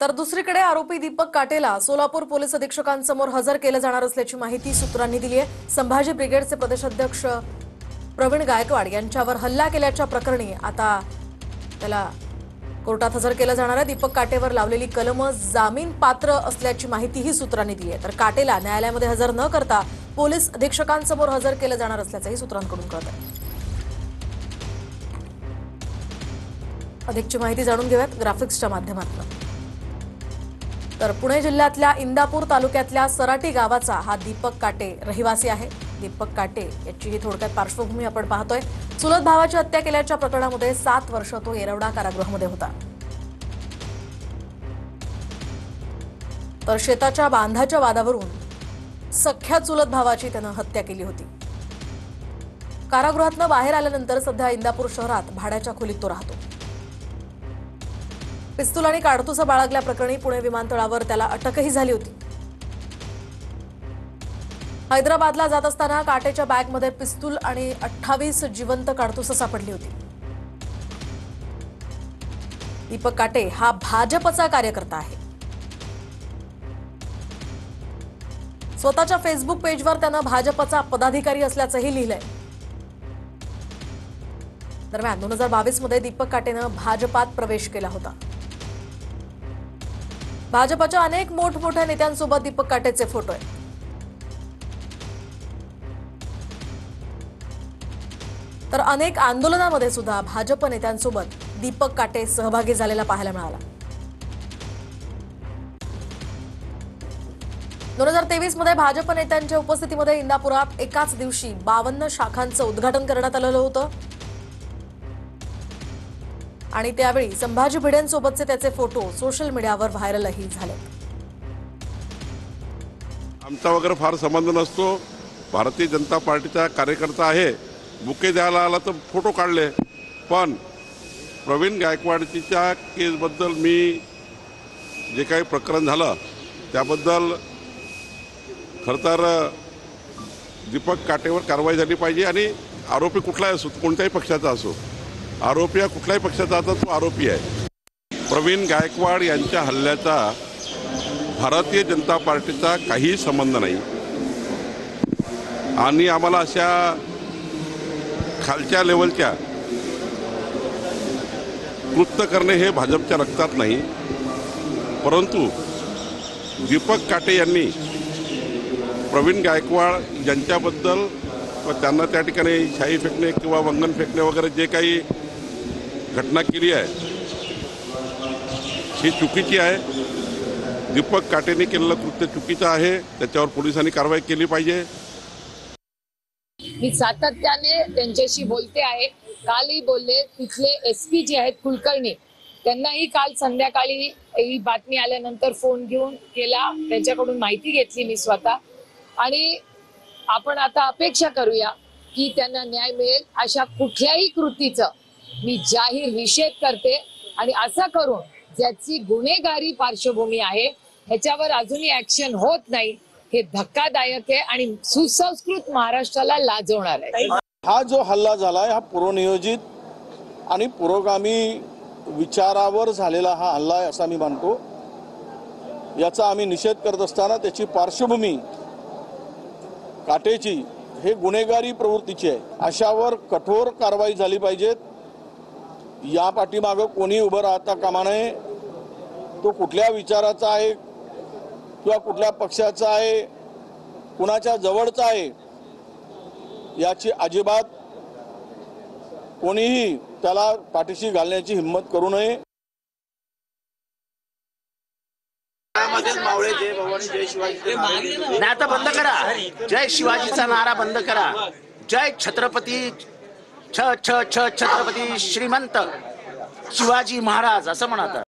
तर दुसरीकडे आरोपी दीपक काटेला सोलापूर पोलीस अधीक्षकांसमोर हजर केले जाणार असल्याची माहिती सूत्रांनी दिली आहे। संभाजी ब्रिगेडचे प्रदेशाध्यक्ष प्रवीण गायकवाड यांच्यावर हल्ला केल्याच्या प्रकरणी आता त्याला कोर्टात हजर केलं जाणार आहे। दीपक काटेवर लावलेली कलम जामीन पात्र असल्याची माहितीही सूत्रांनी दिली आहे। तर काटेला न्यायालयामध्ये हजर न करता पोलीस अधीक्षकांसमोर हजर केलं जाणार असल्याचंही सूत्रांकडून कळत आहे। अधिकची माहिती जाणून घेऊयात ग्राफिक्सच्या माध्यमातून। तर पुणे जिल्ह्यातल्या इंदापूर तालुक्यातल्या सराटी गावाचा हा दीपक काटे रहिवासी आहे। दीपक काटे याची ही थोडक्यात पार्श्वभूमी आपण पाहतोय। चुलत भावाची हत्या केल्याच्या प्रकरणामध्ये 7 वर्ष तो येरवडा कारागृहामध्ये होता। तर शेताच्या बांधाच्या वादावरून सख्या चुलत भावाची त्यानं हत्या केली होती। कारागृहातनं बाहेर आल्यानंतर सध्या इंदापूर शहरात भाड्याच्या खोलीत तो राहतो। पिस्तूल आणि काडतुसं बाळगल्याप्रकरणी पुणे विमानतळावर त्याला अटकही झाली होती। हैदराबादला जात असताना काटेच्या बॅगमध्ये पिस्तूल आणि 28 जिवंत काडतुसं सापडली होती। दीपक काटे हा भाजपचा कार्यकर्ता आहे। स्वतःच्या फेसबुक पेजवर त्यानं भाजपचा पदाधिकारी असल्याचंही लिहिलंय। दरम्यान 2022 मध्ये दीपक काटेनं भाजपात प्रवेश केला होता। भाजपच्या अनेक मोठमोठ्या नेत्यांसोबत दीपक काटेचे फोटो आहेत। तर अनेक आंदोलनामध्ये सुद्धा भाजप नेत्यांसोबत दीपक काटे सहभागी झालेला पाहायला मिळाला। 2023 मध्ये भाजप नेत्यांच्या उपस्थितीमध्ये इंदापुरात एकाच दिवशी 52 शाखांचं उद्घाटन करण्यात आलेलं होतं आणि त्यावेळी संभाजी भिडेंसोबतचे त्याचे फोटो सोशल मीडियावर व्हायरलही झाले। आमचा वगैरे फार संबंध नसतो। भारतीय जनता पार्टीचा कार्यकर्ता आहे। बुके द्यायला आला तर फोटो काढले। पण प्रवीण गायकवाडच्या केसबद्दल मी जे काही प्रकरण झालं त्याबद्दल खरं तर दीपक काटेवर कारवाई झाली पाहिजे आणि आरोपी कुठलाही असो, कोणत्याही पक्षाचा असो, आरोपी हा कुठल्याही पक्षाचा आता तो आरोपी आहे। प्रवीण गायकवाड यांच्या हल्ल्याचा भारतीय जनता पार्टीचा काही संबंध नाही आणि आम्हाला अशा खालच्या लेवलच्या कृत्य करणे हे भाजपच्या रक्तात नाही। परंतु दीपक काटे यांनी प्रवीण गायकवाड यांच्याबद्दल व त्यांना त्या ठिकाणी शाई फेकणे किंवा वंगण फेकणे वगैरे जे काही घटना केली आहे ही चुकीची आहे। दीपक काटेने केलेलं कृत्य चुकीचं आहे। त्याच्यावर पोलिसांनी कारवाई केली पाहिजे। मी सातत्याने त्यांच्याशी बोलते आहे। कालही बोलले। तिथले एसपी जे आहेत कुलकर्णी त्यांनाही काल संध्याकाळी ही बातमी आल्यानंतर फोन घेऊन केला, त्यांच्याकडून माहिती घेतली मी स्वतः आणि आपण आता अपेक्षा करूया की त्यांना न्याय मिळेल। अशा कुठल्याही कृतीचं मी जाहीर निषेध करते आणि असं करून ज्याची गुन्हेगारी पार्श्वभूमी आहे ह्याच्यावर अजूनही ऍक्शन होत नाही हे धक्कादायक आहे आणि सुसंस्कृत महाराष्ट्राला लाजवणार आहे। हा जो हल्ला झालाय हा पूर्वनियोजित आणि पुरोगामी विचारावर झालेला हा हल्ला आहे असा मी मानतो। याचा आम्ही निषेध करत असताना त्याची पार्श्वभूमी काटेची हे गुन्हेगारी प्रवृत्तीची आहे। अशावर कठोर कारवाई झाली पाहिजे। या पाठीमागं कोणी उभं राहता कामा नये। तो कुठल्या विचाराचा आहे किंवा कुठल्या पक्षाचा आहे, कुणाच्या जवळचा आहे याची अजिबात कोणीही त्याला पाठीशी घालण्याची हिंमत करू नये। मावळे जय भवानी जय शिवाजी नाही आता बंद करा। जय शिवाजीचा नारा बंद करा। जय छत्रपती छत्रपती श्रीमंत शिवाजी महाराज असं म्हणतात।